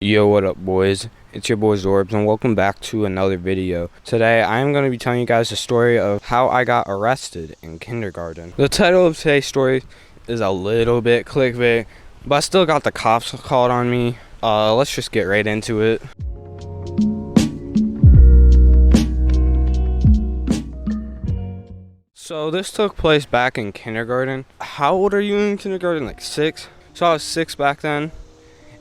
Yo, what up, boys? It's your boy Sorbes, and welcome back to another video. Today, I am going to be telling you guys the story of how I got arrested in kindergarten. The title of today's story is a little bit clickbait, but I still got the cops called on me. Let's just get right into it. So this took place back in kindergarten. How old are you in kindergarten? Like 6? So I was 6 back then.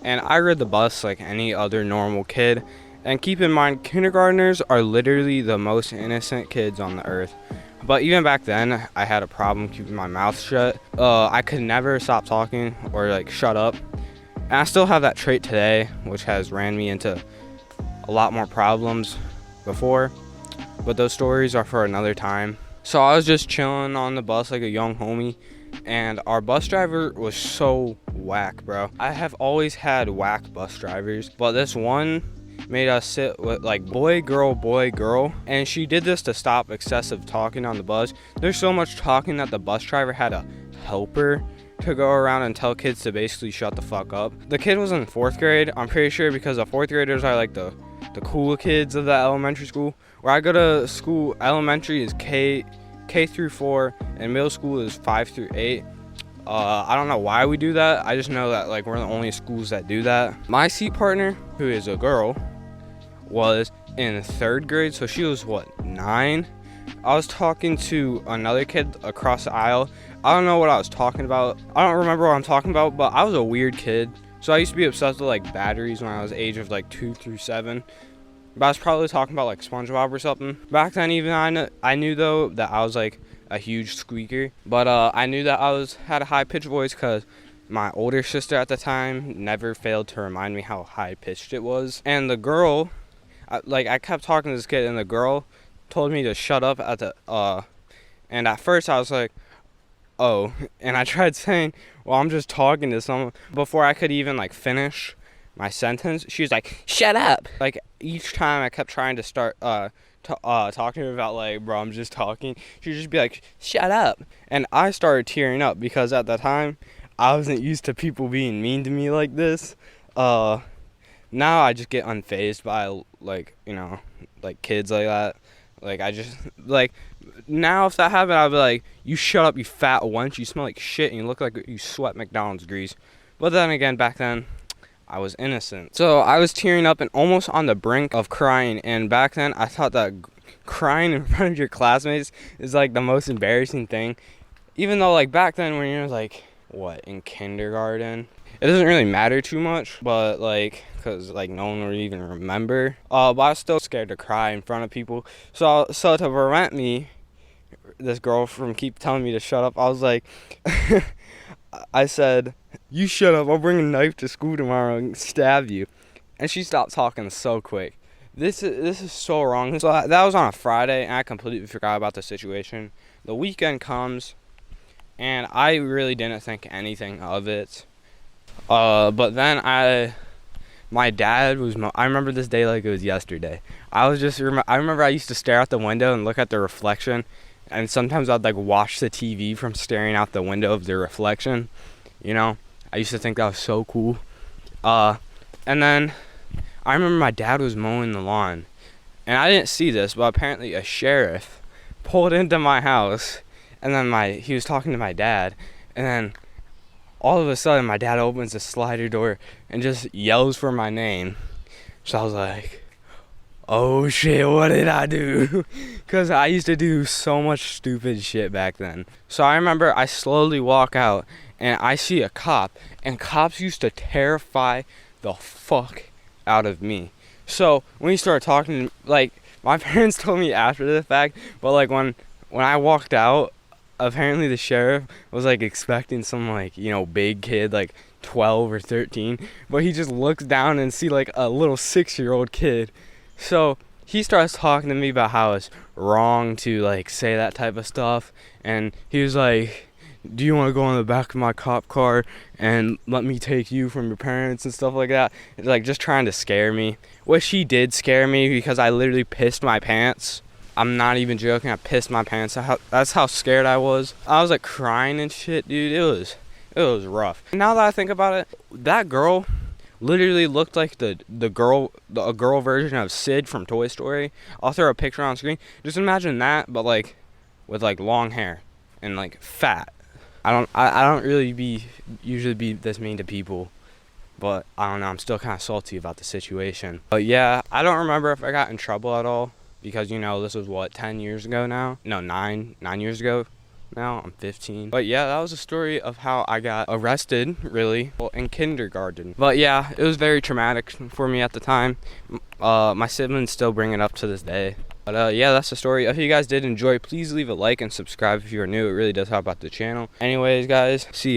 And I rode the bus like any other normal kid. And keep in mind, kindergartners are literally the most innocent kids on the earth. But even back then, I had a problem keeping my mouth shut. I could never stop talking or like shut up. And I still have that trait today, which has ran me into a lot more problems before. But those stories are for another time. So I was just chilling on the bus like a young homie. And our bus driver was so whack, bro. I have always had whack bus drivers, but this one made us sit with like boy, girl. And she did this to stop excessive talking on the bus. There's so much talking that the bus driver had a helper to go around and tell kids to basically shut the fuck up. The kid was in 4th grade, I'm pretty sure, because the 4th graders are like the cool kids of the elementary school. Where I go to school, elementary is K through 4 and middle school is 5 through 8. I don't know why we do that. I just know that like we're the only schools that do that. My seat partner, who is a girl, was in 3rd grade, so she was what, 9? I was talking to another kid across the aisle. I don't know what I was talking about. I don't remember what I'm talking about, but I was a weird kid. So I used to be obsessed with like batteries when I was age of like 2 through 7. But I was probably talking about like SpongeBob or something. Back then, even I knew though that I was like a huge squeaker. But I knew that I had a high pitched voice because my older sister at the time never failed to remind me how high pitched it was. And the girl, I kept talking to this kid, and the girl told me to shut up at the and at first I was like, oh, and I tried saying, well, I'm just talking to someone. Before I could even like finish my sentence, she was like, shut up. Like each time I kept trying to start talking to her about like, bro, I'm just talking, she'd just be like, shut up. And I started tearing up because at the time I wasn't used to people being mean to me like this. Now I just get unfazed by like, you know, like kids like that. Like I just like, now if that happened, I'd be like, you shut up, you fat wench, you smell like shit and you look like you sweat McDonald's grease. But then again, back then I was innocent. So I was tearing up and almost on the brink of crying. And back then I thought that crying in front of your classmates is like the most embarrassing thing. Even though like back then when you're like, what, in kindergarten, it doesn't really matter too much, but like, cause like no one would even remember. But I was still scared to cry in front of people. So to prevent this girl from keep telling me to shut up, I was like, I said, you shut up, I'll bring a knife to school tomorrow and stab you. And she stopped talking so quick. This is so wrong. So that was on a Friday, and I completely forgot about the situation. The weekend comes, and I really didn't think anything of it. But then my dad was, I remember this day like it was yesterday. I remember I used to stare out the window and look at the reflection. And sometimes I'd like watch the TV from staring out the window of the reflection. You know, I used to think that was so cool. And then I remember my dad was mowing the lawn. And I didn't see this, but apparently a sheriff pulled into my house. And then he was talking to my dad. And then all of a sudden my dad opens the slider door and just yells for my name. So I was like, oh shit, what did I do? Because I used to do so much stupid shit back then. So I remember I slowly walk out and I see a cop, and cops used to terrify the fuck out of me. So when he started talking, like, my parents told me after the fact, but like when I walked out, apparently the sheriff was like expecting some like, you know, big kid, like 12 or 13, but he just looks down and see like a little 6-year-old kid. So he starts talking to me about how it's wrong to like say that type of stuff, and he was like, do you want to go in the back of my cop car and let me take you from your parents and stuff like that? Like just trying to scare me, which he did scare me because I literally pissed my pants. I'm not even joking, I pissed my pants. That's how scared I was. I was like crying and shit, dude. It was rough. Now that I think about it, that girl literally looked like a girl version of Sid from Toy Story. I'll throw a picture on screen. Just imagine that, but like with like long hair and like fat. I don't really usually be this mean to people, but I don't know, I'm still kind of salty about the situation. But yeah, I don't remember if I got in trouble at all, because you know, this was what, 10 years ago now? No, 9 years ago now. I'm 15. But yeah, that was a story of how I got arrested, really, in kindergarten. But yeah, it was very traumatic for me at the time. My siblings still bring it up to this day. But yeah, that's the story. If you guys did enjoy, please leave a like and subscribe if you are new. It really does help out the channel. Anyways, guys, see ya.